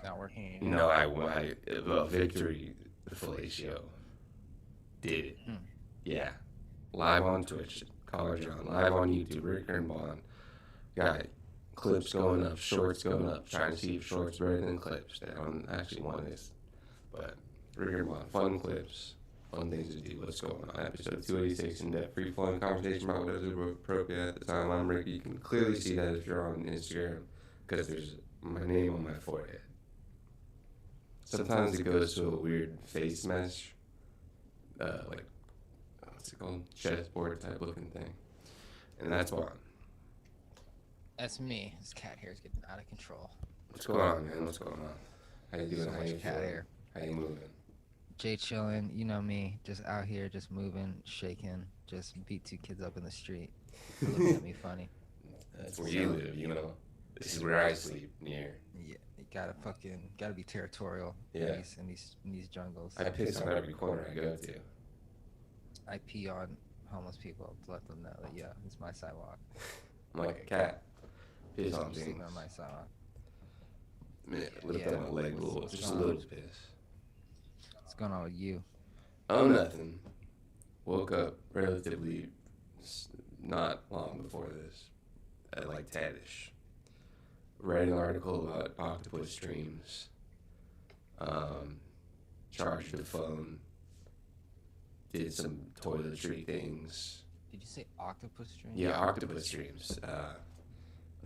Not working No, anymore. Victory Fellatio did it. Hmm. Yeah, live on Twitch, Caller John, live on YouTube, Rick and Bond. Got clips going up, shorts going up, trying to see if shorts better than clips. I don't actually want this, but Rick and Bond, fun clips, fun things to do. What's going on? Episode 286 in depth, free flowing conversation about whatever's appropriate at the time. I'm Ricky. You can clearly see that if you're on Instagram because there's my name on my forehead. Sometimes it goes to a weird face mesh, like what's it called, chessboard type looking thing, and that's why. That's me. This cat hair is getting out of control. What's going on, man? What's going on? How you doing? So How much you cat feeling? hair. How you moving? Jay chilling, you know me, just out here, just moving, shaking, just beat two kids up in the street. They're looking at me funny. That's where you So live, you know. This is where I sleep near. yeah, you gotta be territorial in Yeah, these jungles. I piss on every corner I go to. I pee on homeless people to let them know that yeah, it's my sidewalk. I'm like a cat. Piss on You're sleeping on things. my sidewalk. Man, lift Yeah. up my leg a little, What's just a going on? little piss. What's going on with you? Oh, nothing. Woke up relatively not long before this, at like 10ish. Read an article about octopus streams. Um, charged the phone. Did some toiletry things. Did you say octopus stream? Yeah, octopus streams.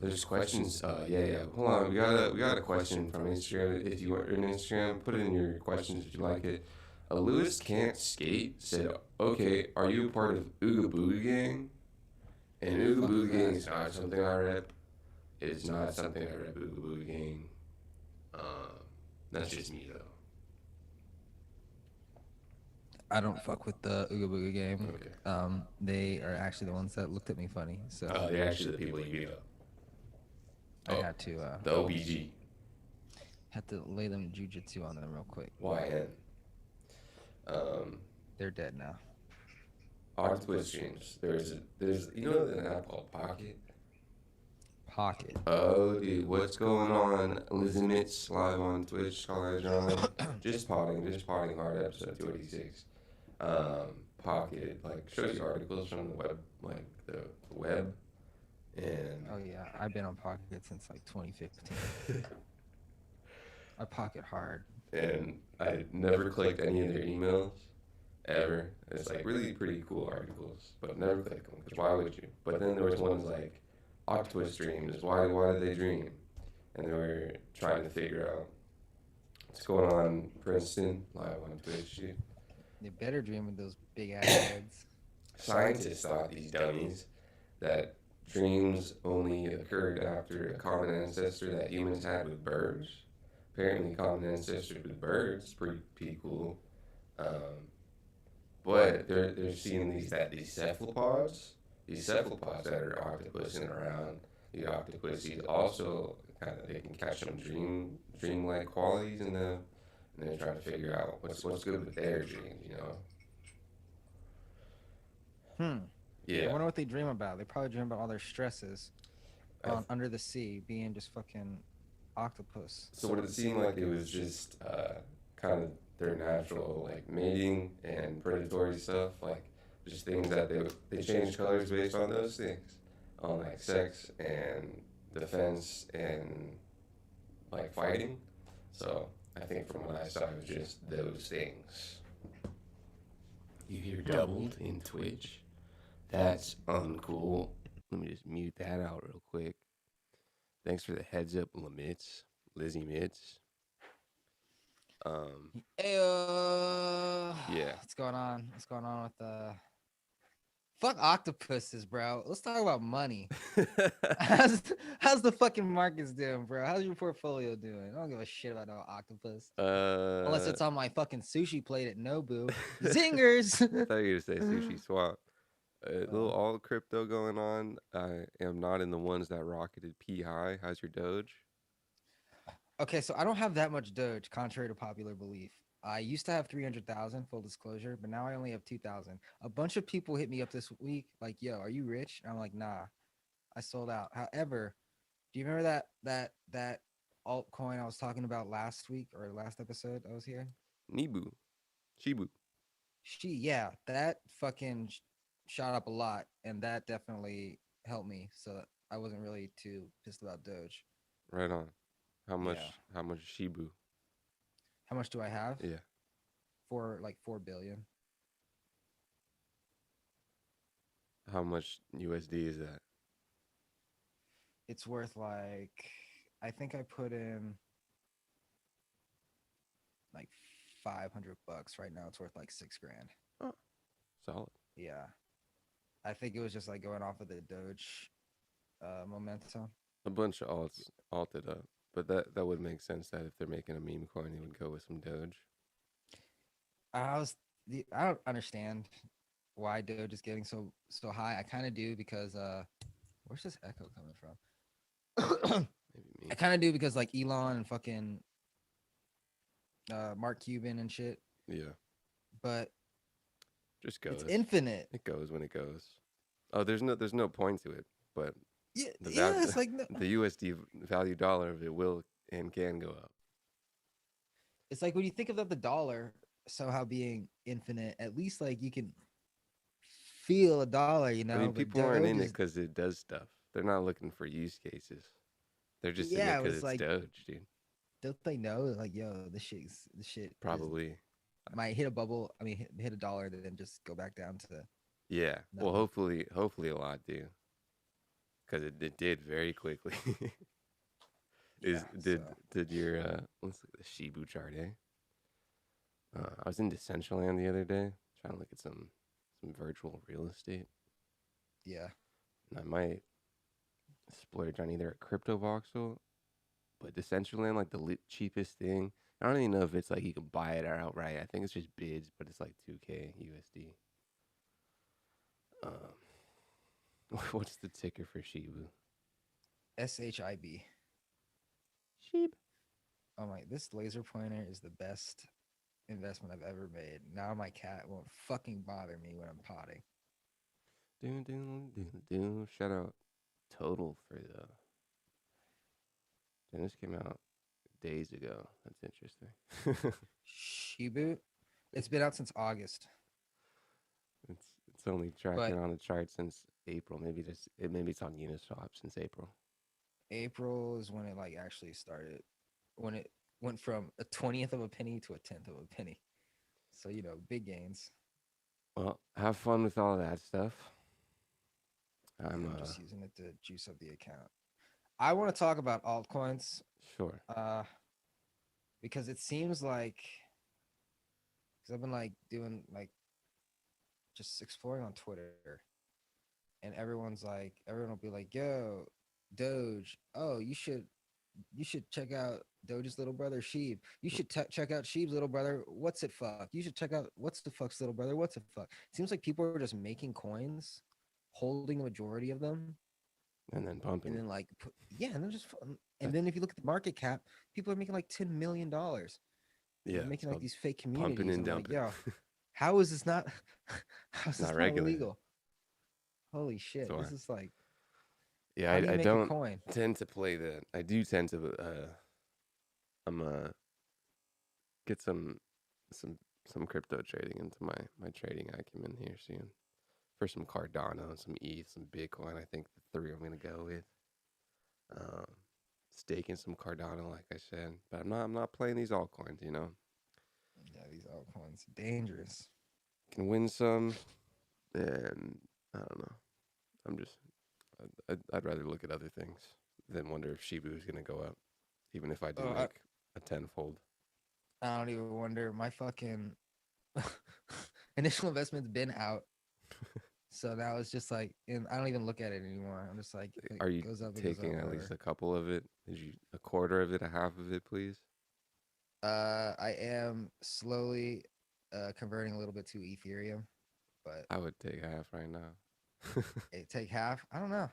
There's questions. Yeah. Hold on, we got a question from Instagram. If you are in Instagram, put it in your questions if you like it. Lewis can't skate said, "Okay, are you a part of Ooga Booga Gang?" And Ooga Fuck is Booga Gang that? is not something I rep. It's not something I rep. Ooga Booga Gang. Um, that's just me though. I don't fuck with the Ooga Booga game. Okay. They are actually the ones that looked at me funny, so They're actually the people you beat up. I Oh, the OBG. had to lay them jujitsu on them real quick. YN. Um, They're dead now. Octopus streams. There's you know an app called Pocket. Pocket. Oh, dude, what's going on? Lizimits live on Twitch, College John. Just potting hard episode 286. Pocket, like, shows you articles from the web, like, the web, and, Oh yeah, I've been on Pocket since like 2015. I pocket hard. and I never clicked any of their emails, ever. It's, like, really pretty cool articles, but never clicked them, because why would you? But then there was ones like, Octopus streams, why do they dream? And they were trying to figure out what's going on Princeton live on Twitch, dude. They better dream with those big ass heads. Scientists thought, these dummies, that dreams only occurred after a common ancestor that humans had with birds. Apparently, common ancestors with birds, pretty cool. Um, but they're seeing these cephalopods that are octopusing around. The octopuses also kind of, they can catch some dreamlike qualities in them, and they're trying to figure out what's good with their dreams. You know? Hmm. I Yeah. wonder what they dream about. They probably dream about all their stresses I, on under the sea, being just fucking octopus. so what it seemed like it was just kind of their natural like mating and predatory stuff, like just things that they change colors based on those things, on like sex and defense and like fighting. So I think from what I saw, it was just those things. You hear doubled in Twitch? That's uncool. Let me just mute that out real quick. Thanks for the heads up, Lamits, Lizzie Mitz. Um, Hey, yeah. what's going on? What's going on with fuck octopuses, bro? Let's talk about money. How's how's the fucking markets doing, bro? How's your portfolio doing? I don't give a shit about no octopus. Unless uh, it's on my fucking sushi plate at Nobu. I Zingers. thought you were gonna say sushi swap. A little Oh. all crypto going on. I am not in the ones that rocketed P high. How's your Doge? Okay, so I don't have that much Doge, contrary to popular belief. I used to have 300,000, full disclosure, but now I only have 2,000. A bunch of people hit me up this week, like, "Yo, are you rich?" And I'm like, "Nah, I sold out." However, do you remember that altcoin I was talking about last week or last episode I was here? Nibu, Shibu. Yeah, that fucking shot up a lot, and that definitely helped me. So I wasn't really too pissed about Doge. Right on. How Yeah. much? How much Shibu? How much do I have? Yeah. For like 4 billion. How much USD is that? It's worth like, I think I put in like $500 right now. It's worth like 6 grand. Oh, solid. Yeah. I think it was just like going off of the Doge momentum. A bunch of alts alted up, but that would make sense that if they're making a meme coin, they would go with some Doge. I don't understand why Doge is getting so high. I kind of do because where's this echo coming from? Maybe me. I kind of do because like Elon and fucking Mark Cuban and shit, Yeah. but Just goes. it's infinite. It goes when it goes. Oh, there's no point to it, but Yeah, the it's like the USD value dollar of it will and can go up. it's like when you think about the dollar somehow being infinite, at least like you can feel a dollar, you know. I mean, but people aren't in it Doge because it does stuff. They're not looking for use cases. They're just in it yeah, because it's it's like, Doge, dude. don't they know like, yo, this shit Probably. might hit a bubble. I mean, hit a dollar, then just go back down to Yeah. Well, nothing. hopefully a lot do, because it did very quickly. Yeah, Did your let's look at the Shibu chart, eh? I was in Decentraland the other day trying to look at some virtual real estate, yeah. and I might splurge on either a crypto voxel, but Decentraland like the cheapest thing. I don't even know if it's like you can buy it outright. I think it's just bids, but it's like 2K USD. What's the ticker for Shibu? SHIB. Sheep. Oh my, this laser pointer is the best investment I've ever made. Now my cat won't fucking bother me when I'm potting. Do. Shout out Total for the. And this came out days ago. That's interesting. Shibu, it's been out since August, it's only tracking but on the chart since April. Maybe it's on Uniswap since April. April is when it like actually started. When it went from a 20th of a penny to a 10th of a penny. So, you know, big gains. Well, have fun with all that stuff. I'm just using it to juice up the account. I want to talk about altcoins. Sure. Because it seems like, because I've been like doing like just exploring on Twitter, and everyone will be like, yo, Doge, oh, you should check out Doge's little brother Sheeb. You should check out Sheeb's little brother. What's it fuck? You should check out what's the fuck's little brother. What's it fuck? Seems like people are just making coins, holding the majority of them, and then pumping. And then like, and then and then if you look at the market cap, people are making like $10 million. Yeah, they're making like these fake communities. Pumping and dumping. Like, yo, how is this not? How is this not illegal? Holy shit! This is like. Yeah, I don't tend to play that. I do tend to get some crypto trading into my trading acumen here soon. For some Cardano, some ETH, some Bitcoin. I think the three I'm gonna go with. Staking some Cardano, like I said, but I'm not playing these altcoins. You know. Yeah, these altcoins dangerous. Can win some, and I don't know. I'd rather look at other things than wonder if Shibu is gonna go up, even if I do make a tenfold. I don't even wonder. My fucking initial investment's been out, so now it's just like, I don't even look at it anymore. I'm just like, are you taking at least a couple of it? Did you a quarter of it, a half of it, please? I am slowly converting a little bit to Ethereum, but I would take half right now. Take half? I don't know.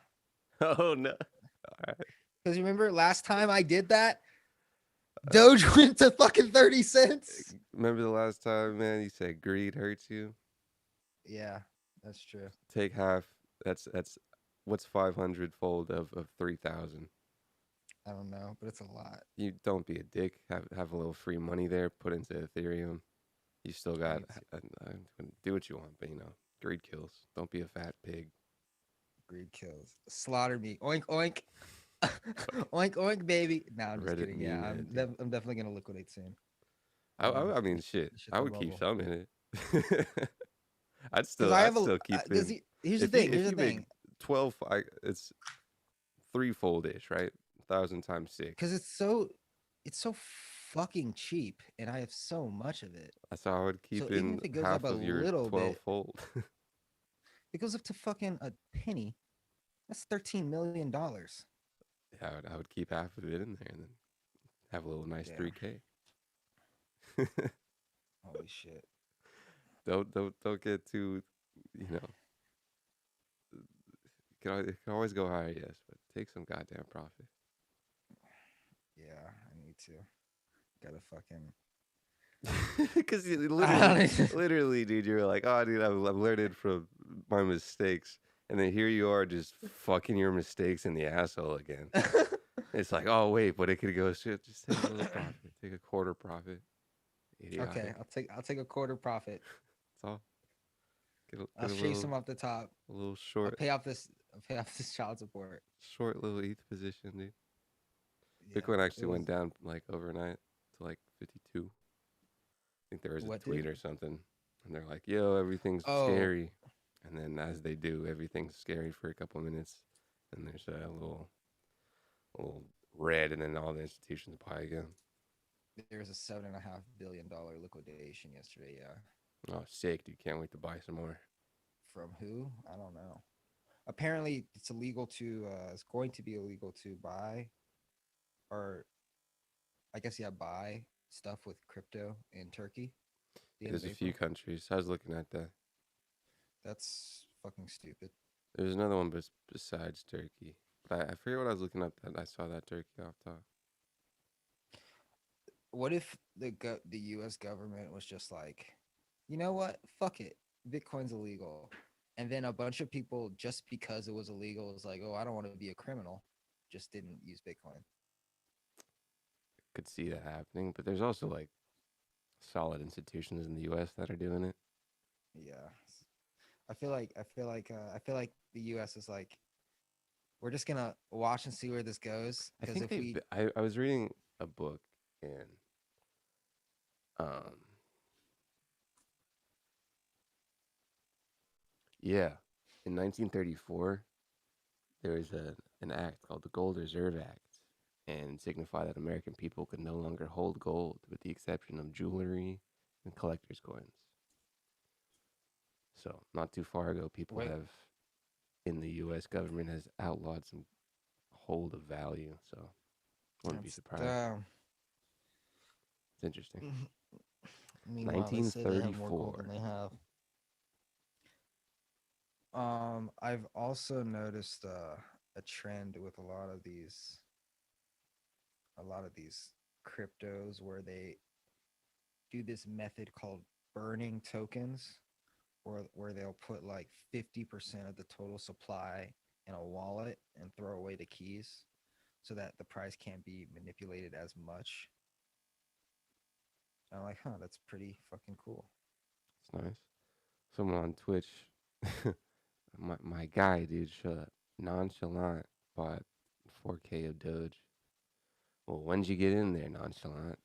Oh no! All right. Because you remember last time I did that, Doge went to fucking 30 cents. Remember the last time, man? You said greed hurts you. Yeah, that's true. Take half. That's what's 500 fold of 3,000. I don't know, but it's a lot. You don't be a dick. Have a little free money there. Put into Ethereum. You still I got need to. do what you want, but greed kills. Don't be a fat pig. Greed kills. Slaughter me. Oink oink. Oink oink baby. No, I'm just Reddit kidding. Yeah, meme I'm head, dude. I'm definitely gonna liquidate soon. I mean, shit. This shit's I a would keep bubble. some in it. Because I I'd have a still keep because in. here's the thing. Here's If the you make thing. 12, it's threefold ish, right? 1,000 times six. Because it's so fucking cheap, and I have so much of it. That's how I would So keep even in if it goes up half a of your little 12 bit, fold. it goes up to fucking a penny. That's $13 million. I would keep half of it in there and then have a little nice Damn. 3K. Holy shit. Don't get too, you know. You can always go higher, yes, but take some goddamn profit. Yeah, I need to. Gotta fucking. Because literally, dude, you're like, oh, dude, I've learned from my mistakes, and then here you are just fucking your mistakes in the asshole again. It's like, oh wait, but it could go shit. Just take a little profit, take a quarter profit. Okay, Idiotic. I'll take a quarter profit. That's all. I'll shave some off the top. a little I'll short, pay off this. I'll pay off this child support. short little ETH position, dude. Yeah, Bitcoin it actually was went down like overnight to like 52. I think there was a what, tweet dude? or something, and they're like, "Yo, everything's Oh, scary," and then as they do, everything's scary for a couple minutes, and there's a little red, and then all the institutions buy again. there's a $7.5 billion liquidation yesterday. Yeah, Oh, sick, dude! Can't wait to buy some more. from who? I don't know. Apparently, it's illegal to. It's going to be illegal to buy, or I guess yeah, buy stuff with crypto in Turkey. The end There's of a few April. countries. I was looking at that. That's fucking stupid. There's another one besides Turkey, but I forget what I was looking at. That I saw that Turkey off top. What if the U.S. government was just like, you know what? Fuck it. Bitcoin's illegal. And then a bunch of people, just because it was illegal, was like, oh, I don't want to be a criminal, just didn't use Bitcoin. Could see that happening, but there's also like solid institutions in the U.S. that are doing it. Yeah. I feel like the U.S. is like, we're just gonna watch and see where this goes. I Because think if they. we, I was reading a book in um yeah, in 1934 there was an act called the Gold Reserve Act, and it signified that American people could no longer hold gold, with the exception of jewelry and collector's coins. So not too far ago, people wait, have in the U.S. government has outlawed some hold of value. So wouldn't be that's surprised. It's interesting. meanwhile they say they have more gold than 1934. they have. I've also noticed a trend with a lot of these cryptos where they do this method called burning tokens, where they'll put like 50% of the total supply in a wallet and throw away the keys so that the price can't be manipulated as much. And I'm like, huh, that's pretty fucking cool. It's nice. Someone on Twitch, my guy, dude, nonchalant bought 4K of Doge. Well, when'd you get in there, nonchalant?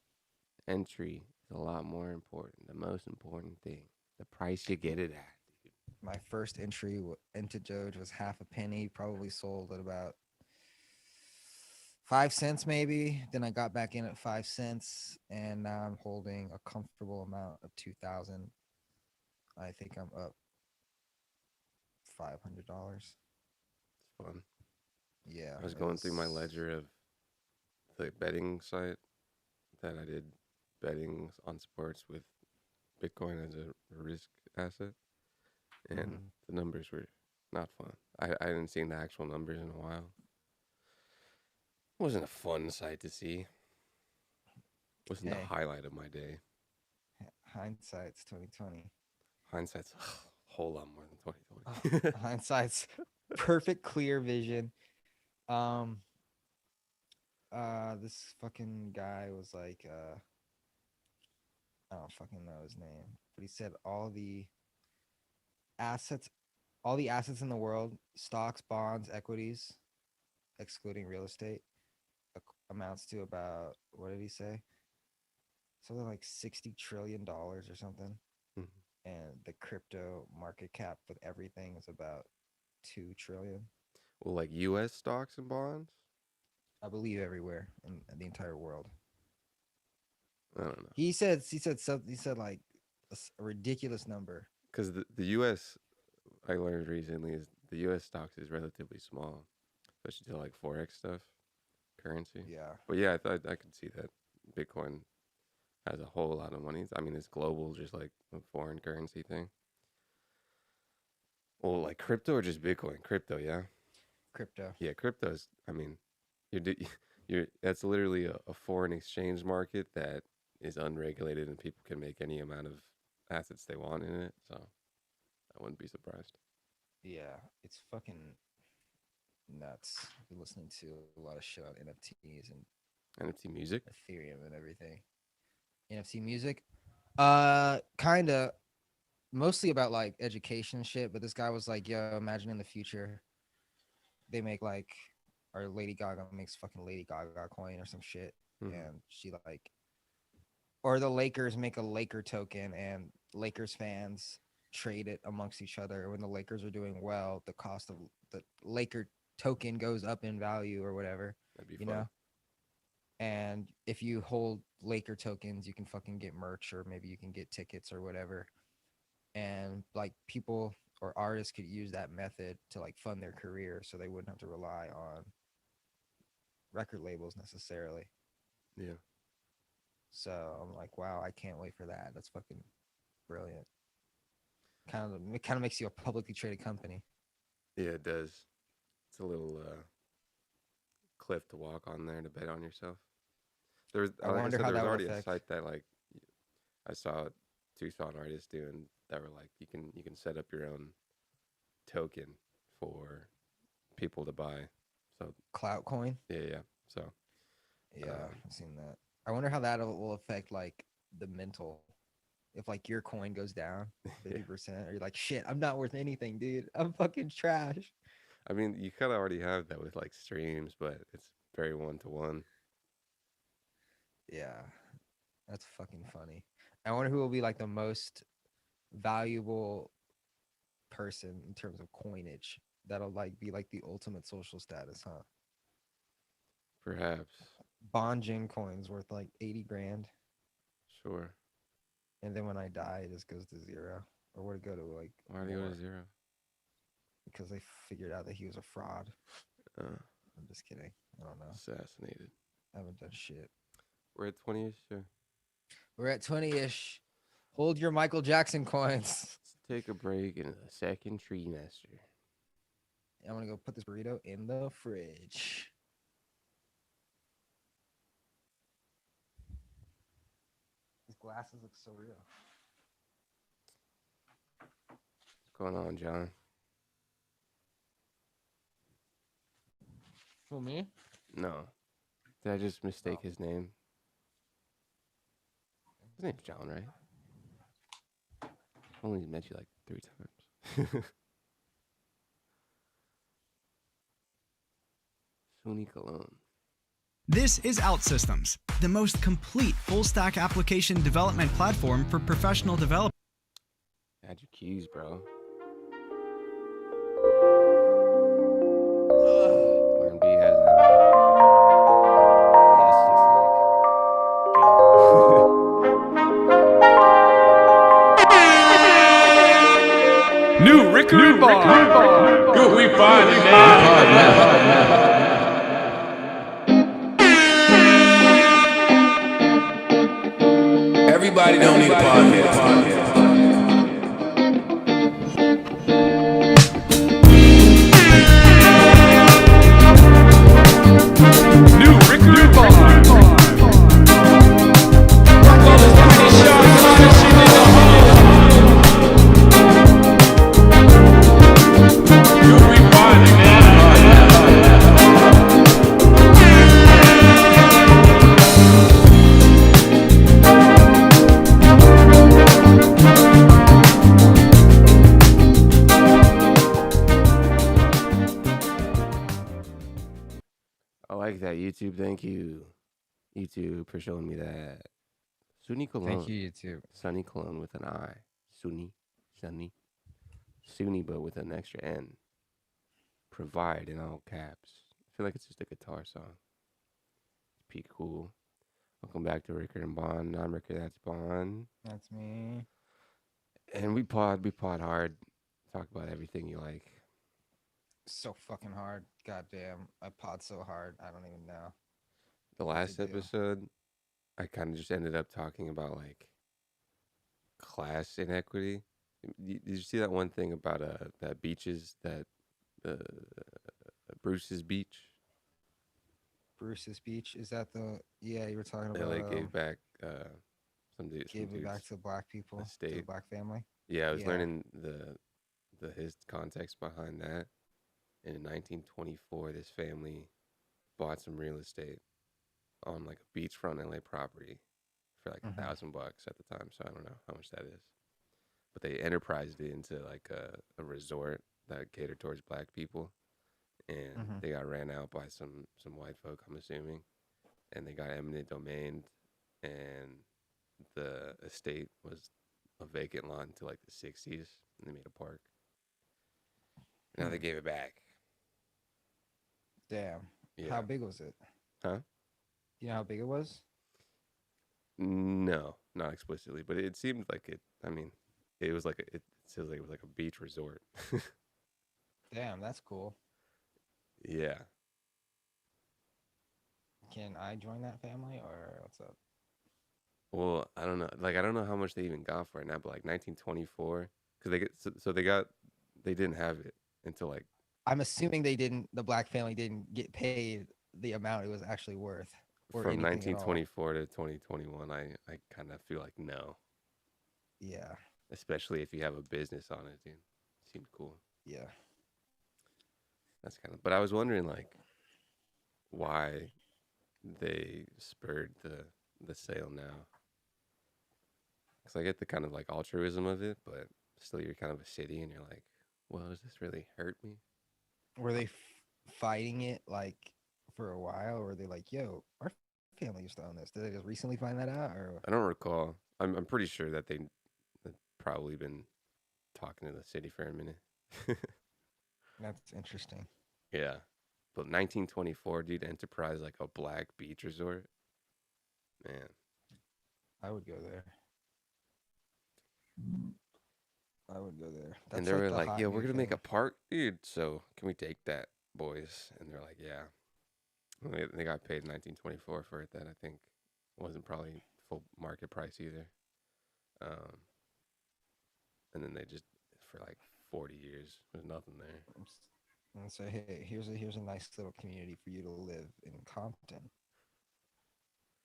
Entry is a lot more important. The most important thing, the price you get it at, dude. My first entry into Doge was half a penny, probably sold at about 5 cents maybe. Then I got back in at 5 cents, and now I'm holding a comfortable amount of 2,000. I think I'm up $500. It's fun. Yeah, I was it going through my was. ledger of the betting site that I did betting on sports with Bitcoin as a risk asset, and Mhm. the numbers were not fun. I hadn't seen the actual numbers in a while. It wasn't a fun sight to see. It wasn't the Hey, highlight of my day. hindsight's 2020. Hindsight's a whole lot more than Oh, 2020. hindsight's perfect, clear vision. Um, This fucking guy was like, I don't fucking know his name, but he said assets, all the assets in the world, stocks, bonds, equities, excluding real estate, amounts to about, what did he say? Something like $60 trillion or something. Mhm. And the crypto market cap with everything is about 2 trillion. Well, like U.S. stocks and bonds. I believe everywhere in the entire world. I don't know. He said something. He said like a ridiculous number. Because the U.S. I learned recently is the U.S. stocks is relatively small, especially to like forex stuff, currency. Yeah. But yeah, I thought I could see that Bitcoin has a whole lot of money. I mean, it's global, just like a foreign currency thing. Well, like crypto or just Bitcoin? Crypto, yeah. Crypto. Yeah, crypto's. I mean, you're that's literally a foreign exchange market that is unregulated and people can make any amount of assets they want in it. So I wouldn't be surprised. Yeah, it's fucking nuts. I've been listening to a lot of shit on NFTs and NFT music. Ethereum and everything. NFT music, kinda mostly about like education shit. But this guy was like, "Yo, imagine in the future, they make like, or Lady Gaga makes fucking Lady Gaga coin or some shit, Mhm. and she like, or the Lakers make a Laker token, and Lakers fans trade it amongst each other. When the Lakers are doing well, the cost of the Laker token goes up in value or whatever, That'd be you fun. know. And if you hold Laker tokens, you can fucking get merch, or maybe you can get tickets or whatever. And like people or artists could use that method to like fund their career, so they wouldn't have to rely on record labels necessarily. Yeah. So I'm like, wow, I can't wait for that. That's fucking brilliant. It kind of makes you a publicly traded company. Yeah, it does. It's a little cliff to walk on there to bet on yourself. There's, I like I wonder said, how there was that will already a affect. site that like I saw Tucson artists doing that were like you can set up your own token for people to buy. So Clout coin. yeah. So Yeah, I've seen that. I wonder how that will affect like the mental. If like your coin goes down 50%, or you're like, shit, I'm not worth anything, dude. I'm fucking trash. I mean, you kind of already have that with like streams, but it's very one to one. Yeah, that's fucking funny. I wonder who will be like the most valuable person in terms of coinage. That'll like be like the ultimate social status, huh? Perhaps. Bonjin coins worth like 80 grand. Sure. And then when I die, it just goes to zero. Or would it go to like Why do you go more? to zero? Because they figured out that he was a fraud. I'm just kidding. I don't know. Assassinated. I haven't done shit. We're at 20-ish. Yeah. We're at 20-ish. Hold your Michael Jackson coins. Let's take a break in the second trimester. I'm gonna go put this burrito in the fridge. These glasses look so real. What's going on, John? For me? No. Did I just mistake his name? His name's John, right? I've only met you like 3 times. Sony Cologne. This is OutSystems, the most complete full-stack application development platform for professional developers. Add your keys, bro. R&B has that. Yes, it's like. New Rickard Bar. Good, we find it now. Everybody don't need a podcast. New Rickard Bar. Brothers, give me the shot. This shit in the hole. You refining now. YouTube, thank you. YouTube for showing me that. Sunny Cologne. Thank you, YouTube. Sunny Cologne with an I. Sunny. Sunny, but with an extra N. Provide in all caps. I feel like it's just a guitar song. It's pretty cool. Welcome back to Rickard and Bond. I'm Rickard, that's Bond. That's me. And we pod hard. Talk about everything you like. So fucking hard. Goddamn. I pod so hard. I don't even know. The last Good deal. episode, I kind of just ended up talking about like class inequity. Did you see that one thing about that beaches that Bruce's Beach? Bruce's Beach. Is that the? Yeah, you were talking about. LA gave back some dudes. Gave it back to black people, to the estate. black family. Yeah, I was Yeah. learning his context behind that. And in 1924, this family bought some real estate on like a beachfront LA property for like Mhm. $1,000 at the time. So I don't know how much that is, but they enterprised it into like a resort that catered towards black people, and Mhm. they got ran out by some white folk, I'm assuming, and they got eminent domained, and the estate was a vacant lot until like the 60s, and they made a park. Now they gave it back. Damn. Yeah. How big was it? Huh? You know how big it was? No, not explicitly, but it seemed like it. I mean, it was like it says like it was like a beach resort. Damn, that's cool. Yeah. Can I join that family or what's up? Well, I don't know. Like I don't know how much they even got for it now, but like 1924, because they didn't have it until like I'm assuming the black family didn't get paid the amount it was actually worth. Or from anything at all. 1924 to 2021. I kind of feel like no, Yeah, especially if you have a business on it, dude. Seemed cool. yeah. That's kind of. But I was wondering like why they spurred the sale now. Because I get the kind of like altruism of it, but still you're kind of a city and you're like, well, does this really hurt me? Were they fighting it like for a while, or were they like, "Yo, our family used to own this"? Did they just recently find that out, or I don't recall. I'm pretty sure that they've probably been talking to the city for a minute. that's interesting? Yeah. But 1924, dude, Enterprise, like a black beach resort. Man. I would go there. I would go there. And That's they were the like, hot yeah, we're new going to make a thing. park, dude. So can we take that, boys? And they're like, yeah. And they got paid 1924 for it. That I think wasn't probably full market price either. And then they just, for like 40 years, there's nothing there. And say, hey, here's a nice little community for you to live in Compton.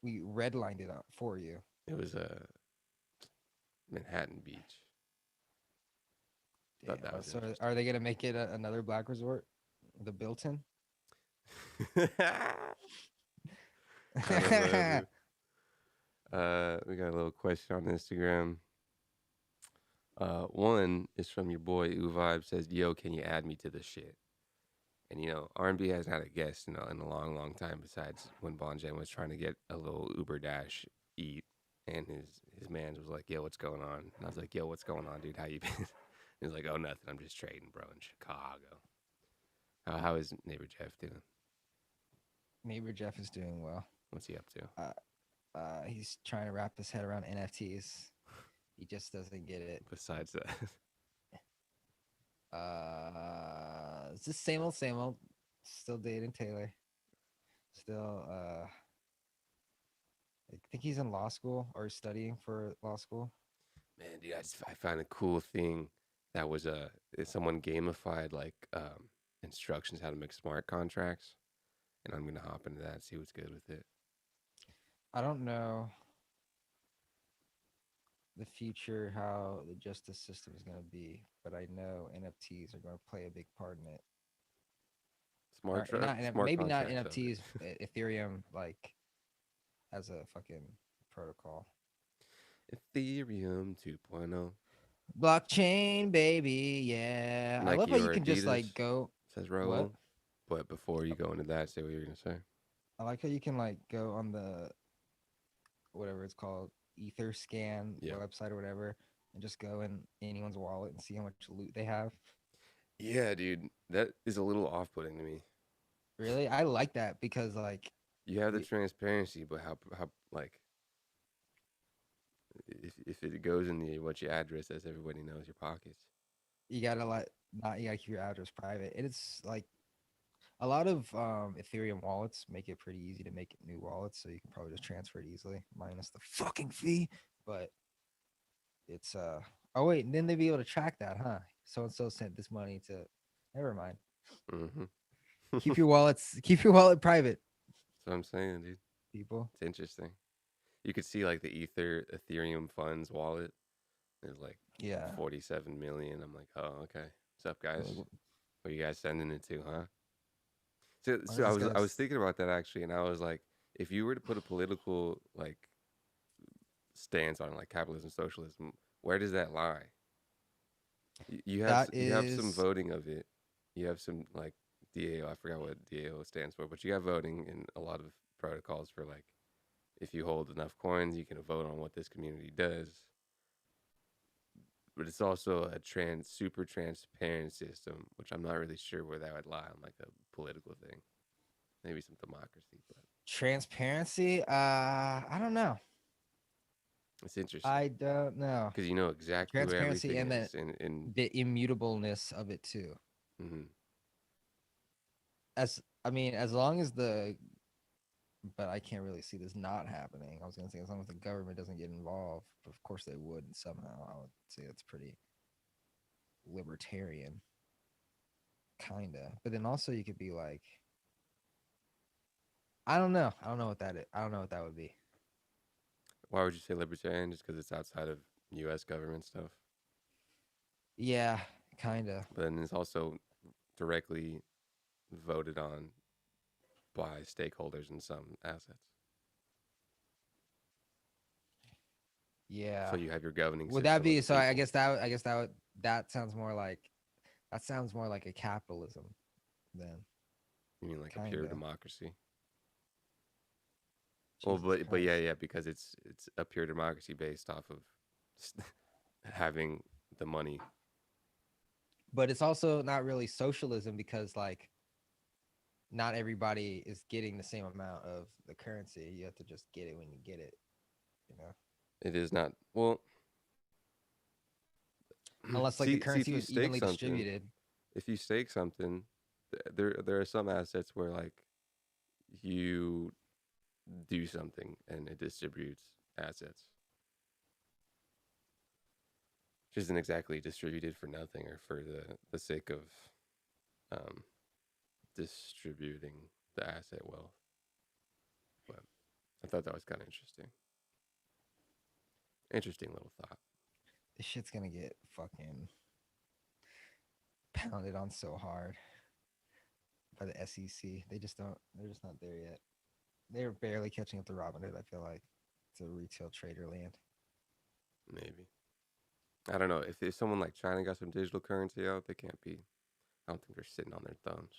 We redlined it up for you. It was Manhattan Beach. Thought that Damn, was so interesting. are they gonna make it another black resort? The Bilton? I don't know, dude. We got a little question on Instagram. One is from your boy Uvibe, says, "Yo, can you add me to this shit?" And you know, R&B hasn't had a guest in a long, long time. Besides when Bon Jen was trying to get a little Uber Dash eat, and his man was like, "Yo, what's going on?" And I was like, "Yo, what's going on, dude? How you been?" He was like, "Oh, nothing. I'm just trading, bro, in Chicago." How is neighbor Jeff doing? Neighbor Jeff is doing well. What's he up to? He's trying to wrap his head around NFTs. He just doesn't get it. Besides that, It's the same old, same old. Still dating Taylor. Still, I think he's in law school or studying for law school. man, dude, I found a cool thing that was someone gamified like instructions how to make smart contracts, and I'm gonna hop into that and see what's good with it. I don't know the future, how the justice system is going to be, but I know NFTs are going to play a big part in it. Smart, Or not, smart maybe not contracts, though. NFTs, Ethereum, like as a fucking protocol. Ethereum 2.0 Blockchain, baby, yeah. I love Nike how you or can just like Adidas? go. says Raul. What? But before you go into that, say what you're gonna say. I like how you can like go on the whatever it's called, Ether scan Yeah. website or whatever, and just go in anyone's wallet and see how much loot they have. Yeah, dude, that is a little off-putting to me. Really, I like that because like You have the y- transparency, but how like if it goes in the what your address as everybody knows your pockets. you gotta like not you gotta keep your address private. And it's like a lot of Ethereum wallets make it pretty easy to make new wallets, so you can probably just transfer it easily, minus the fucking fee. But it's oh wait, and then they'd be able to track that, huh? So and so sent this money to. Never mind. Mm-hmm. Keep your wallet private, That's what I'm saying, dude. people. It's interesting. You could see like the Ethereum funds wallet. There's like Yeah. 47 million. I'm like, oh, okay. What's up, guys? Like, What are you guys sending it to, huh? So, why so does I this was guy I was thinking about that actually, and I was like, if you were to put a political like stance on like capitalism, socialism, where does that lie? that You have some is voting of it. You have some like DAO. I forgot what DAO stands for, but you have voting in a lot of protocols for like if you hold enough coins, you can vote on what this community does. But it's also a super transparent system, which I'm not really sure where that would lie on like a political thing. Maybe some democracy, but transparency. I don't know. it's interesting I don't know. because you know exactly where Transparency everything and then is. In the immutableness of it too. mm-hmm. As I mean, as long as the but I can't really see this not happening. I was gonna say as long as the government doesn't get involved, but of course they would somehow. I would say it's pretty libertarian, kinda. But then also you could be like, I don't know. I don't know what that is. I don't know what that would be. Why would you say libertarian? Just because it's outside of U.S. government stuff, Yeah, kinda. but then it's also directly voted on by stakeholders in some assets. Yeah. So you have your governing Would system. that of be the so? I people. guess that sounds more like a capitalism. Then You mean like a pure kinda. democracy? Well, Jesus but Christ. yeah, because it's a pure democracy based off of having the money. But it's also not really socialism because like not everybody is getting the same amount of the currency. You have to just get it when you get it. You know, It is not well. unless like the See, if currency you was stake evenly something, distributed. if you stake something, there are some assets where like you do something and it distributes assets, which isn't exactly distributed for nothing or for the sake of um, distributing the asset wealth. But I thought that was kind of interesting. Interesting little thought. This shit's gonna get fucking pounded on so hard by the SEC. They just don't. They're just not there yet. They're barely catching up to Robinhood. I feel like it's a retail trader land. Maybe. I don't know. If someone like China got some digital currency out, they can't be. I don't think they're sitting on their thumbs.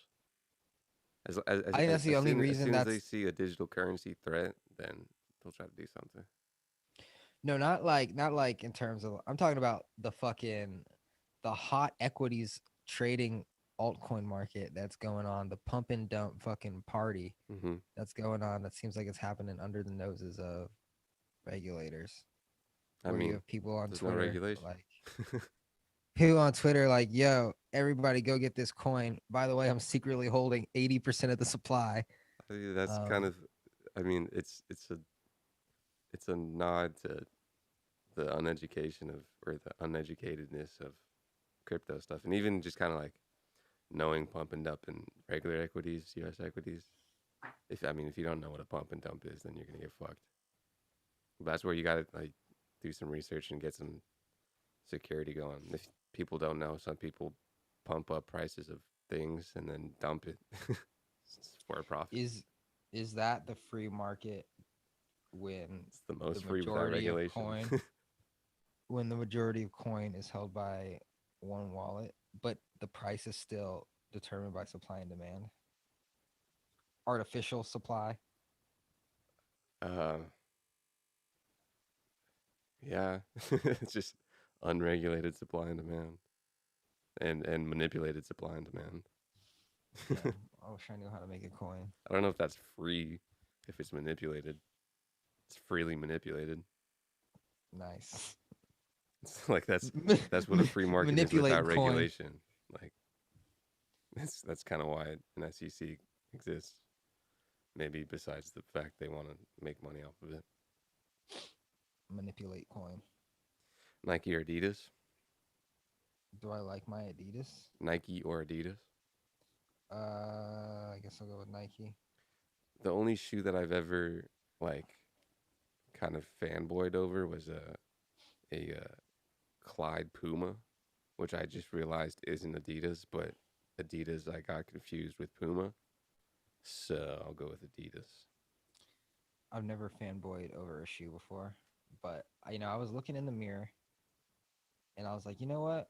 I think that's the only as reason soon as they that's see a digital currency threat, then they'll try to do something. no, not like in terms of. I'm talking about the hot equities trading altcoin market that's going on, the pump and dump fucking party Mm-hmm. that's going on. That seems like it's happening under the noses of regulators. I Where you mean, have people on there's no Twitter regulation. like people on Twitter like, yo, everybody go get this coin. By the way, I'm secretly holding 80% of the supply. That's kind of. I mean, it's a nod to the uneducation of or the uneducatedness of crypto stuff, and even just kind of like knowing pump and dump in regular equities, U.S. equities. If you don't know what a pump and dump is, then you're gonna get fucked. But that's where you gotta like do some research and get some security going. If people don't know, some people pump up prices of things and then dump it for a profit. Is that the free market when It's the most the free without majority of regulation. coin when the majority of coin is held by one wallet, but the price is still determined by supply and demand? Artificial supply. Um, yeah, it's just unregulated supply and demand, and manipulated supply and demand. Yeah, I wish I knew how to make a coin. I don't know if that's free, if it's manipulated. It's freely manipulated. Nice. It's like that's what a free market is Manipulate without coin. regulation. Like that's kind of why an SEC exists. Maybe besides the fact they want to make money off of it. Manipulate coin. Nike or Adidas? Do I like my Adidas? Nike or Adidas? I guess I'll go with Nike. The only shoe that I've ever like kind of fanboyed over was a Clyde Puma, which I just realized isn't Adidas, but Adidas I got confused with Puma, so I'll go with Adidas. I've never fanboyed over a shoe before, but I was looking in the mirror and I was like, you know what?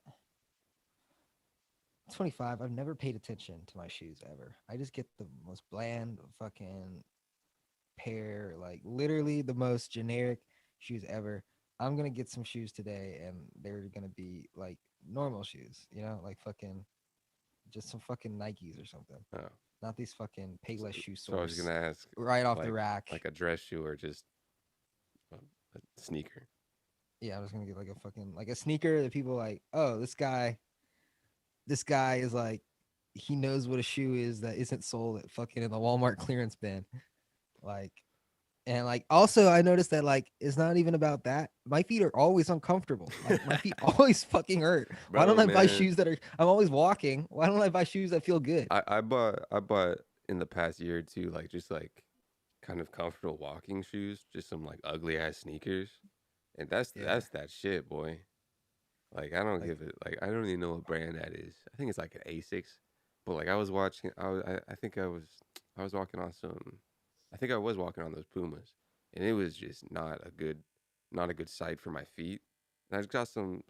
25. I've never paid attention to my shoes ever. I just get the most bland fucking pair, like literally the most generic shoes ever. I'm gonna get some shoes today, and they're gonna be like normal shoes, like fucking just some fucking Nikes or something. Oh, Not these fucking Payless shoe so I was source gonna ask, right off the like rack. like a dress shoe or just a sneaker. Yeah, I was gonna get like a fucking like a sneaker that people like, oh, this guy is like, he knows what a shoe is that isn't sold at fucking in the Walmart clearance bin. Like, and like also I noticed that like it's not even about that. My feet are always uncomfortable. Like my feet always fucking hurt. Why don't Bro, I buy man, shoes that are I'm always walking? Why don't I buy shoes that feel good? I bought in the past year or two like just like kind of comfortable walking shoes, just some like ugly ass sneakers, and that's Yeah. that's that shit, boy. Like I don't Like give it like I don't even know what brand that is. I think it's like an Asics, but like I was watching, I think I was walking on some, I think I was walking on those Pumas, and it was just not a good sight for my feet. And I just got some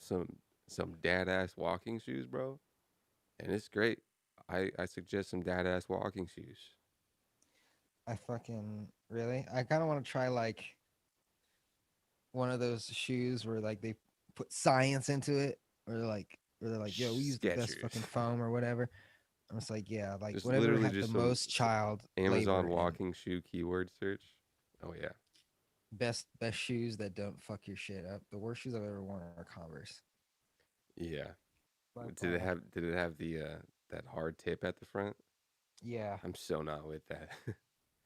dad ass walking shoes, bro, and it's great. I suggest some dad ass walking shoes. I fucking really I kind of want to try like one of those shoes where like they put science into it, or they're like, yo, we use the best Skechers. fucking foam or whatever. I'm just like, yeah, like Just whatever literally had the just most child Amazon labor and walking shoe keyword search. Oh yeah. best shoes that don't fuck your shit up. The worst shoes I've ever worn are Converse. Yeah. By Did it far. have the that hard tip at the front? Yeah, I'm so not with that.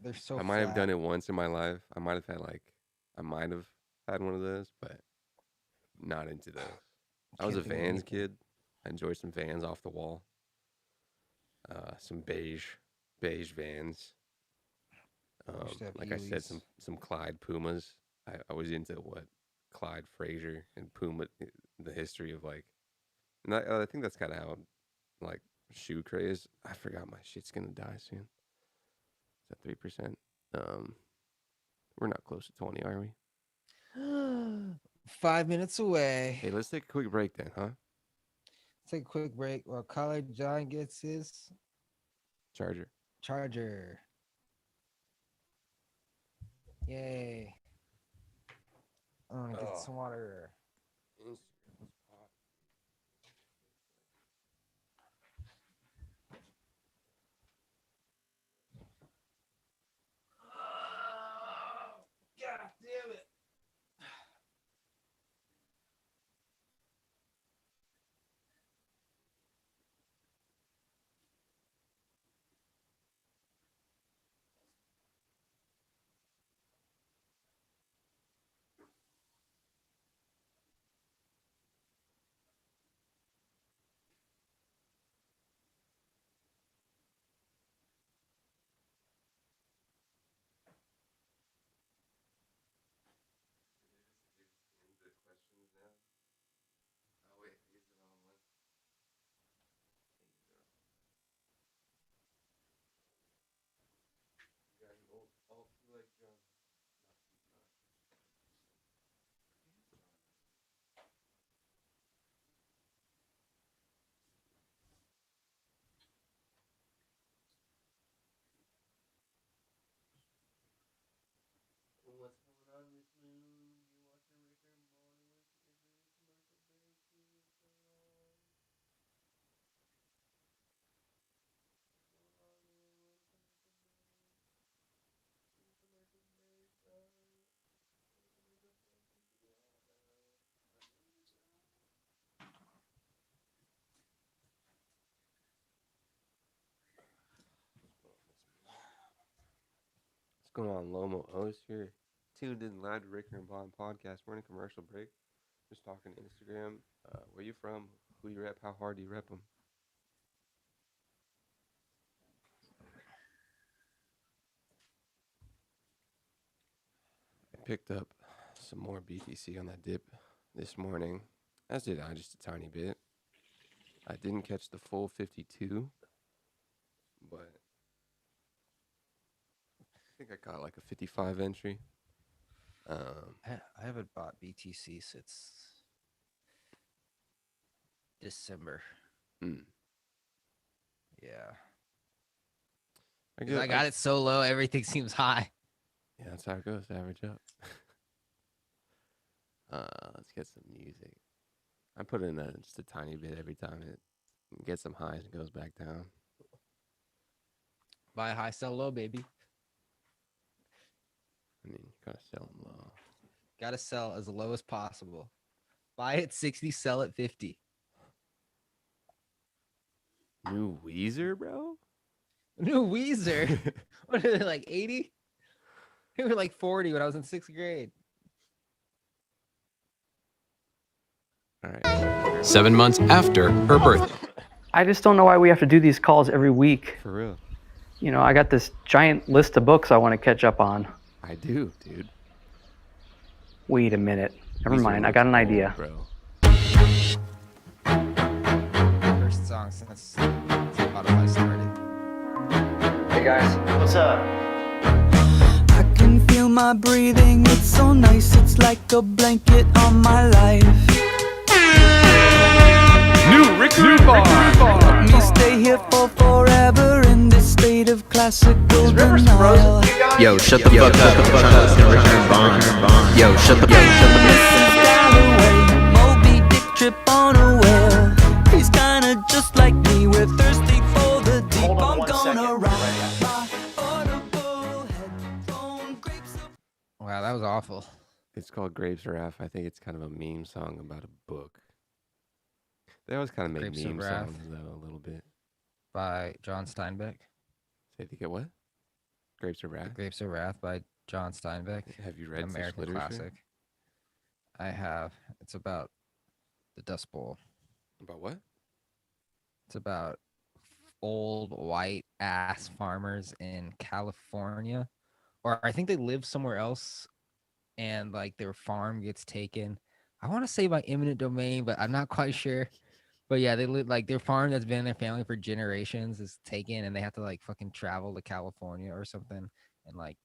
they're so I might have flat. done it once in my life. I might have had one of those, but not into those. I was a Can't think of Vans anything. kid. I enjoyed some Vans off the wall. Some beige Vans. I used to have Like I said, Heelys. some Clyde Pumas. I was into what Clyde Frazier and Puma, the history of like, and I think that's kind of how like shoe craze. I forgot my shit's gonna die soon. Is that 3%? Um, we're not close to 20, are we? 5 minutes away. Hey, let's take a quick break then, huh? Take a quick break while College John gets his Charger. charger. Yay. I'm gonna get some water. God damn it. going on, Lomo O's here? Tuned in live to Ricker and Bond podcast. We're in a commercial break. Just talking Instagram. Where you from? Who you rep? How hard do you rep them? I picked up some more BTC on that dip this morning, as did I, just a tiny bit. I didn't catch the full 52, but I think I got like a 55 entry. I haven't bought BTC since December. Yeah. I got it so low, everything seems high. Yeah, that's how it goes. Average up. Let's get some music. I put in just a tiny bit every time it gets some highs and goes back down. Buy high, sell low, baby. I mean, you gotta sell them low. Gotta sell as low as possible. Buy at 60, sell at 50. New Weezer, bro? New Weezer. What are they, like 80? They were like 40 when I was in 6th grade. All right. 7 months after her birthday. I just don't know why we have to do these calls every week. For real. You know, I got this giant list of books I want to catch up on. I do, dude. Wait a minute. Never Weezer mind. I looks got an old, idea. bro. First song since Spotify started. Hey guys, what's up? I can feel my breathing, it's so nice, it's like a blanket on my life. New Ricker and Bond. Let me stay here for forever in this state of classical denial. Yo, shut the fuck up. I'm trying to listen to Ricker and Bond. Yo, shut the fuck up. Mrs. Galloway, Moby Dick trip on a whale. He's kinda just like me, we're thirsty for the deep. Hold on I'm one gonna second. ride my audible headphone grapes of Wow, that was awful. It's called Grapes of Wrath. I think it's kind of a meme song about a book. They always kind of make Grapes of meme Wrath. songs, though, a little bit. By John Steinbeck. Say they get what? Grapes of The Wrath? Grapes of Wrath by John Steinbeck. Have you read such American literature? classic. I have. It's about the Dust Bowl. About what? It's about old white ass farmers in California, or I think they live somewhere else, and like their farm gets taken. I want to say by eminent domain, but I'm not quite sure. But yeah, they live like their farm that's been in their family for generations is taken, and they have to like fucking travel to California or something, and like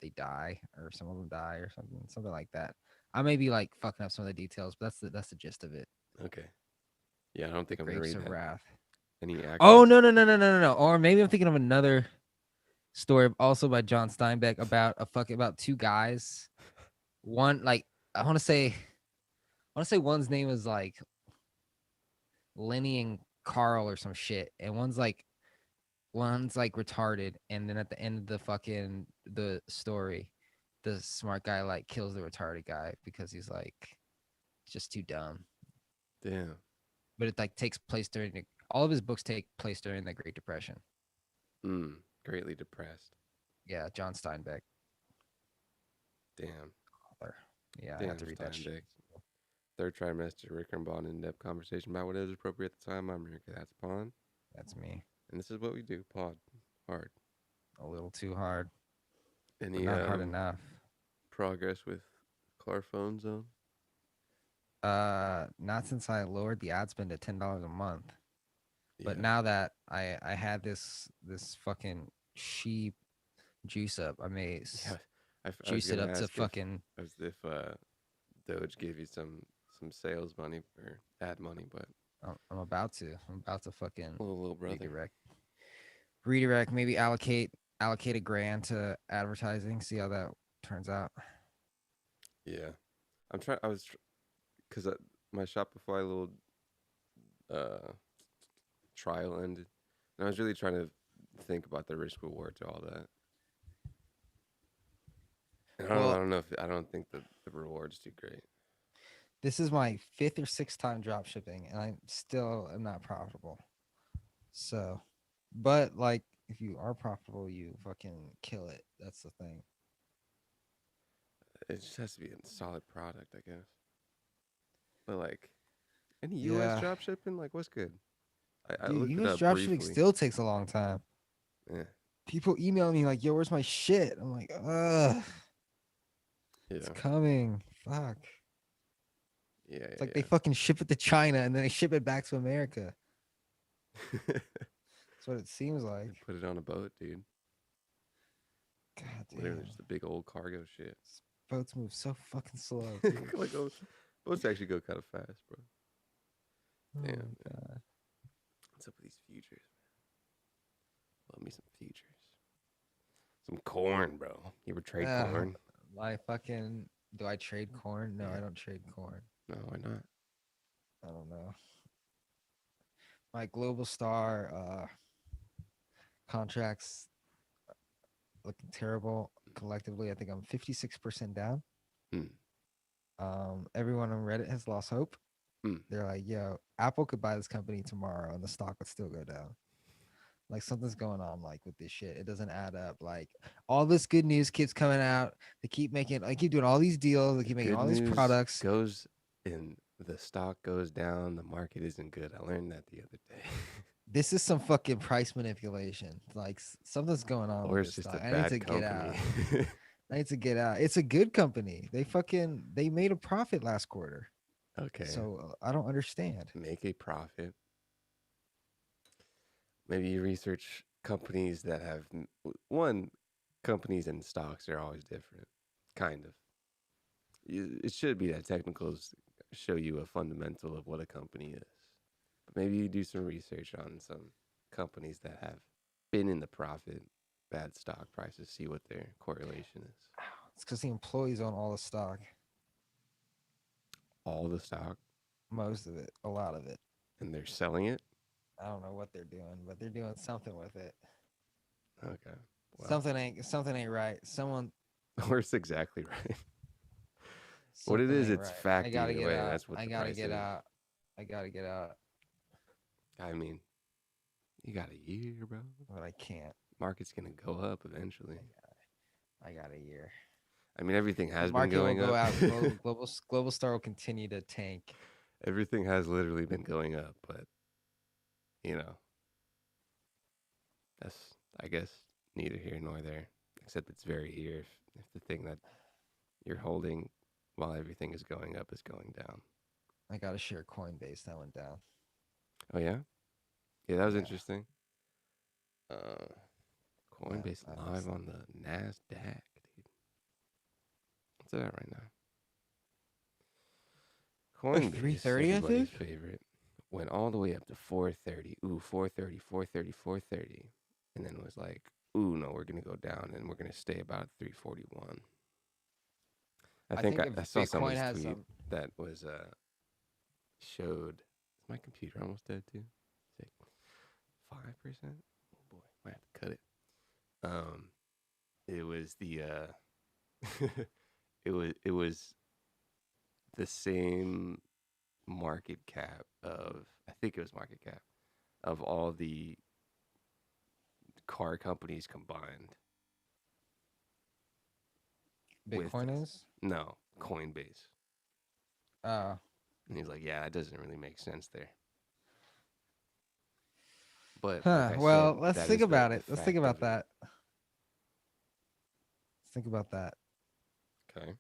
they die, or some of them die, or something like that. I may be like fucking up some of the details, but that's the gist of it. Okay. Yeah, I don't think I'm going to Grapes read of that. Wrath. Any actual... Oh no! Or maybe I'm thinking of another story, also by John Steinbeck, about two guys. One like I want to say one's name is like Lenny and Carl or some shit, and one's like retarded, and then at the end of the story, the smart guy like kills the retarded guy because he's like just too dumb. Damn. But it like takes place during all of his books take place during the Great Depression. Greatly depressed. Yeah, John Steinbeck. Damn. Author. Yeah, I Damn, have to read that shit. Steinbeck. Third trimester, Ricker and Bond in-depth conversation about what is appropriate at the time. I'm Ricker. That's Bond. That's me. And this is what we do. Pod. Hard. A little too hard. But Any not hard enough. progress with Clarphone Zone? Not since I lowered the ad spend to $10 a month. But Yeah. now that I had this fucking sheep juice up, I may Yeah, I was juice it gonna up to ask fucking. if Doge gave you some sales money or ad money, but I'm about to fucking little brother. redirect. Maybe allocate $1,000 to advertising. See how that turns out. Yeah, because my Shopify little trial ended, and I was really trying to think about the risk reward to all that. And I don't think that the reward's too great. This is my 5th or 6th time drop shipping, and I still am not profitable. So, but like if you are profitable, you fucking kill it. That's the thing. It just has to be a solid product, I guess. But like any Yeah. US drop shipping, like what's good? I Dude, looked it US up dropshipping briefly. still takes a long time. Yeah. People email me like, "Yo, where's my shit?" I'm like, "Ugh, it's Yeah. coming." Fuck. Yeah. It's like they fucking ship it to China and then they ship it back to America. That's what it seems like. Put it on a boat, dude. God Literally damn. just the big old cargo shit. Boats move so fucking slow, dude. Like boats actually go kind of fast, bro. Oh Damn. my man. God. What's up with these futures, man? Love me some futures. Some corn, bro. You ever trade corn? My fucking do I trade corn? No, I Yeah. don't trade corn. No, why not? I don't know. My Global Star contracts looking terrible collectively. I think I'm 56% down. Hmm. Everyone on Reddit has lost hope. Hmm. They're like, yo, Apple could buy this company tomorrow and the stock would still go down. Like something's going on like with this shit. It doesn't add up. Like all this good news keeps coming out. They keep doing all these deals. They keep making Good all these news products. goes in, the stock goes down. The market isn't good. I learned that the other day. This is some fucking price manipulation. Like something's going on Or with it's this just a stock. I need to bad get out. company. I need to get out. It's a good company. They made a profit last quarter. Okay. So I don't understand. Make a profit. Maybe you research companies that have companies and stocks are always different, kind of. It should be that technicals show you a fundamental of what a company is. But maybe you do some research on some companies that have been in the profit, bad stock prices, see what their correlation is. It's because the employees own all the stock. All the stock, Most of it. A lot of it. and they're selling it. I don't know what they're doing, but they're doing something with it. Okay. Well, Something ain't right. Someone or it's exactly right. What something it is, ain't it's right. fact I gotta either get way. out. That's what I the gotta price get is. out. I gotta get out, I mean, you got a year, bro. but I can't. Market's gonna go up eventually. I got a year. I mean, everything has been Market will going go up. out. Global Star will continue to tank. Everything has literally been going up, but you know, that's, I guess, neither here nor there. Except it's very here if the thing that you're holding while everything is going up is going down. I got to share Coinbase. That went down. Oh yeah, yeah, that was Yeah. interesting. Coinbase that live was- on the Nasdaq, dude. What's that right now? Coinbase, 330, I everybody's think? favorite, went all the way up to 430. Ooh, 430, 430, 430, and then was like, ooh, no, we're gonna go down and we're gonna stay about 341. I think if I saw Bitcoin someone's has tweet some- that was showed. Is my computer almost dead too? It's like 5%. Oh boy, might have to cut it. It was the it was the same market cap of, I think it was market cap of all the car companies combined. with Bitcoin is. No, Coinbase. Oh, And he's like, yeah, it doesn't really make sense there. But huh. like I Well, said, let's that think is the about it. Let's fact think about of it. that. Let's think about that. Okay.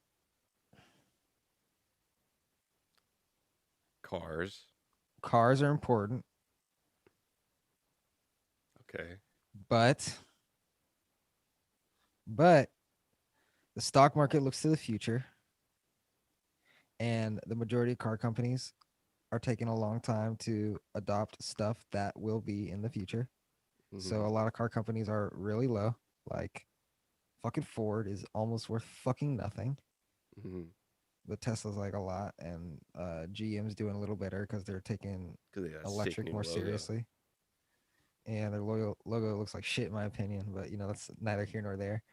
Cars. Cars are important, Okay. but the stock market looks to the future, and the majority of car companies are taking a long time to adopt stuff that will be in the future. So Mhm. a lot of car companies are really low. Like fucking Ford is almost worth fucking nothing. Mhm. But Tesla's like a lot, and GM's doing a little better because they're taking 'Cause they got a sick electric new more logo. seriously. And their logo looks like shit in my opinion, but that's neither here nor there.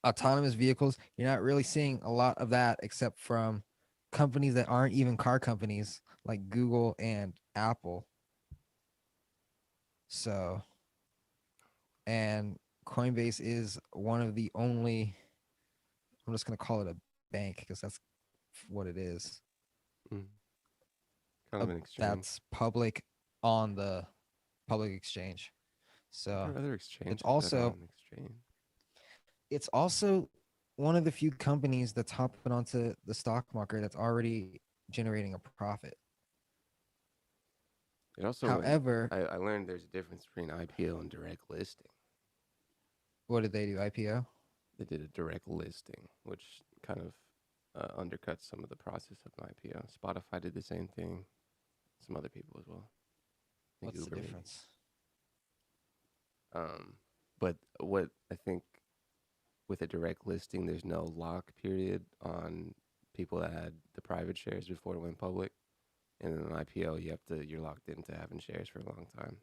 Autonomous vehicles, you're not really seeing a lot of that except from companies that aren't even car companies like Google and Apple. So and Coinbase is one of the only. I'm just gonna call it a bank because that's what it is. Kind of an exchange. That's public on the public exchange. There So are other exchanges. also- An exchange. it's also one of the few companies that's hopping onto the stock market that's already generating a profit. It also. However, I learned there's a difference between IPO and direct listing. what did they do? IPO? They did a direct listing, which kind of undercuts some of the process of an IPO. Spotify did the same thing. Some other people as well. I think What's the Uber maybe. difference? But what I think with a direct listing, there's no lock period on people that had the private shares before it went public. And in an IPO, you're locked into having shares for a long time,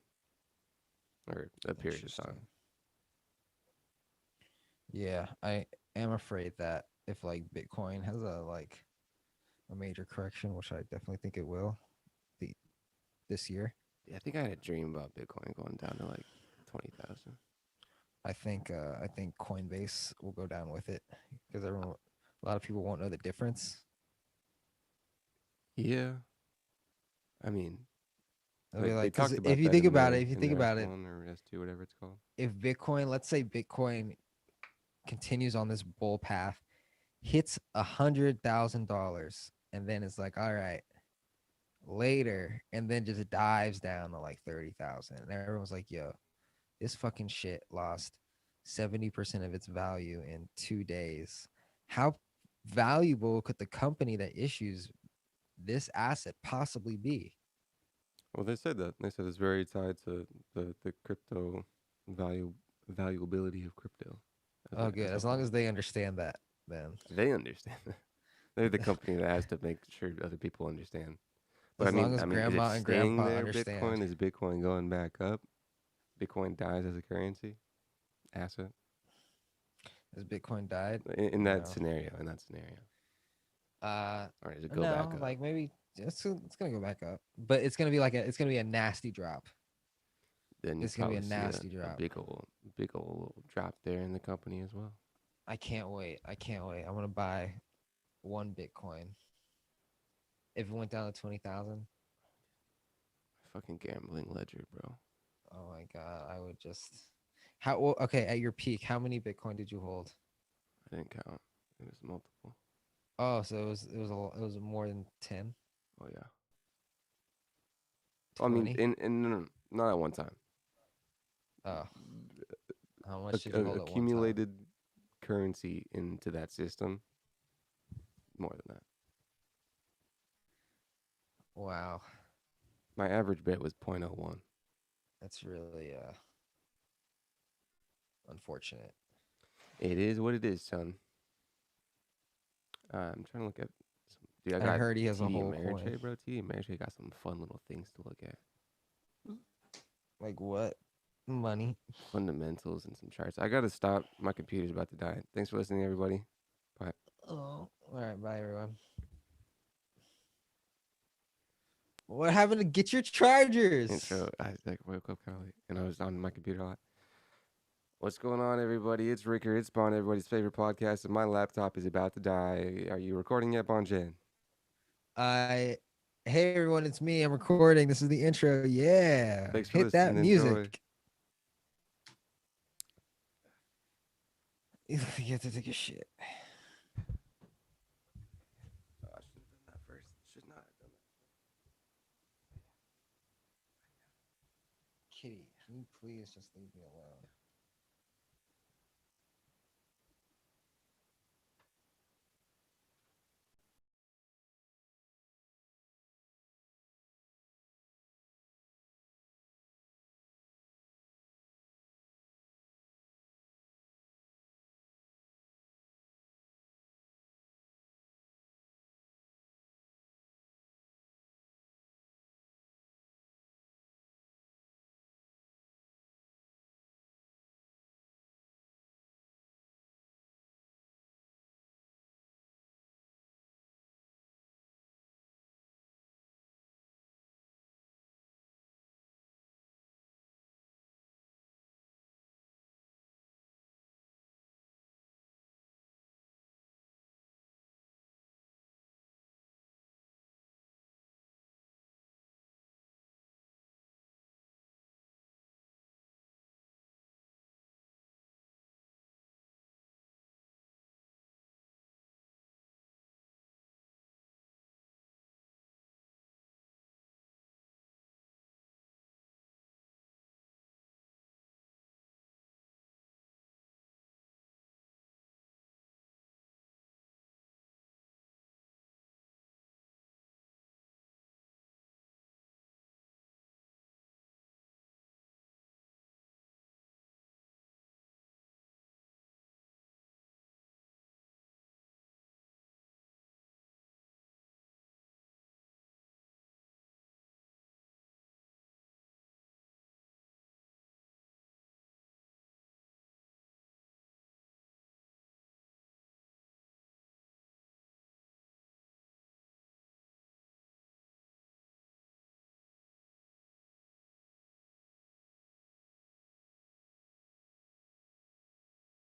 or a period of time. Interesting. Yeah, I am afraid that if like Bitcoin has a major correction, which I definitely think it will, this year, Yeah, I think I had a dream about Bitcoin going down to like 20,000. I think Coinbase will go down with it because a lot of people won't know the difference. Yeah, I mean, They'll be they like, 'cause talked about if you that think in about the- it, if you in think the about it, S1 or S2, whatever it's called. if Bitcoin, let's say Bitcoin continues on this bull path, hits $100,000, and then it's like, all right, later, and then just dives down to like 30,000, and everyone's like, yo, this fucking shit lost 70% of its value in 2 days. How valuable could the company that issues this asset possibly be? Well, they said that. They said it's very tied to the crypto valuability of crypto. Oh, good. As long as they understand that, then they understand that. They're the company that has to make sure other people understand. But as I mean, long as is grandma it and staying grandpa there, understand. Bitcoin? Is Bitcoin going back up? Bitcoin dies as a currency asset Has Bitcoin died? in that No. scenario. Or does it go back No, up? like maybe it's gonna go back up, but it's gonna be it's gonna be a nasty drop. Then you it's gonna be a probably see nasty drop. a big old drop there in the company as well. I can't wait. I can't wait. I'm gonna buy 1 Bitcoin. If it went down to 20,000, Fucking gambling ledger, bro. oh my god, I would just. How well, okay? At your peak, how many Bitcoin did you hold? I didn't count. It was multiple. Oh, so it was more than 10. Oh yeah. I mean, 20? no, not at one time. Oh, how much did you hold at one time? Accumulated currency into that system. More than that. Wow, My average bet was 0.01. that's really unfortunate. It is what it is, son. I'm trying to look at some. Dude, I I got heard he has a TD whole Ameritrade, coin. bro. TD Ameritrade got some fun little things to look at. Like what? Money. Fundamentals and some charts. I gotta stop. My computer's about to die. Thanks for listening, everybody. Bye. Oh, all right. Bye, everyone. What happened to get your chargers? Intro. I woke up kind of late, and I was on my computer a lot. What's going on, everybody? It's Ricker. It's Bon, everybody's favorite podcast, and my laptop is about to die. Are you recording yet, Bon Jen? Hey everyone, it's me. I'm recording. This is the intro. Yeah. Thanks for Hit that listening. music. You have to take a shit. Oh, I should have done that first. Should not have done that. Kitty, can you please just leave me alone?